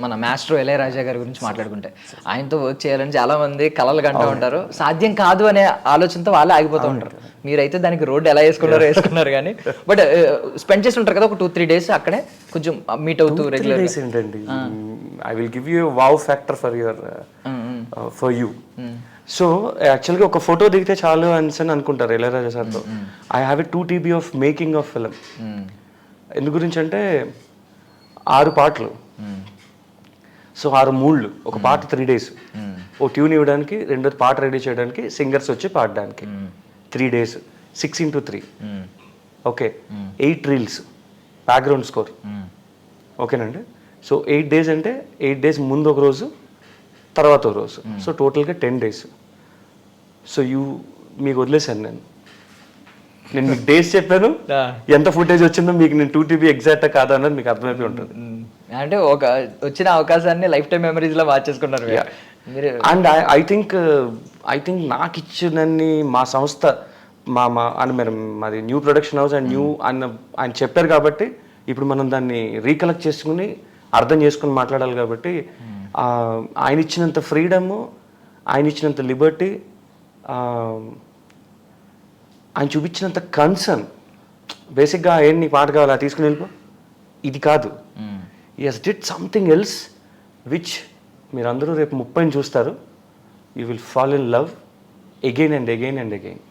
మన మాస్టర్ ఇళయరాజా గారి గురించి మాట్లాడుకుంటే ఆయనతో వర్క్ చేయాలని చాలా మంది కలలు కంటూ ఉంటారు, సాధ్యం కాదు అనే ఆలోచనతో వాళ్ళే ఆగిపోతూ ఉంటారు. మీరైతే దానికి రోడ్డు ఎలా వేసుకున్నారు కానీ, బట్ స్పెండ్ చేసి ఉంటారు కదా ఒక 2-3 days అక్కడే కొంచెం మీట్ అవుతూ రెగ్యులర్. ఏంటండి, I will give you wow factor for you. So యాక్చువల్గా ఒక ఫోటో దిగితే చాలు అని అనుకుంటారు ఇళయరాజా సార్తో. I have a 2 TB of making of film. ఎందు గురించి అంటే 6 పాటలు, సో 6 మూడ్లు, ఒక పాట 3 days, ఓ ట్యూన్ ఇవ్వడానికి, రెండోది పాట రెడీ చేయడానికి, సింగర్స్ వచ్చి పాడడానికి 3 days, 6x3, okay, 8 reels, background score, ఓకేనండి. సో 8 days అంటే 8 days ముందు ఒక రోజు, తర్వాత ఒక రోజు, సో టోటల్గా 10 days. సో మీకు వదిలేశాను నేను మీకు డేస్ చెప్పాను, ఎంత ఫుటేజ్ వచ్చిందో మీకు నేను 2 TB ఎగ్జాక్టా కాదా అన్నది మీకు అర్థమైపోయి ఉంటుంది. అంటే ఒక వచ్చిన అవకాశాన్ని లైఫ్ టైం మెమరీస్ లో మార్చేసుకున్నారు మీరు. అండ్ ఐ థింక్ నాకు ఇచ్చినన్ని మా సంస్థ మాది new production house and new ఆయన చెప్పారు కాబట్టి ఇప్పుడు మనం దాన్ని రీకలెక్ట్ చేసుకుని అర్థం చేసుకుని మాట్లాడాలి. కాబట్టి ఆయన ఇచ్చినంత ఫ్రీడము, ఆయన ఇచ్చినంత లిబర్టీ, ఆయన చూపించినంత కన్సర్న్, బేసిక్గా ఏం నీకు పాట కావాలా తీసుకుని వెళ్ళిపో, ఇది కాదు. He has did something else which మీరందరూ రేపు 30 చూస్తారు. You will fall in love again and again and again.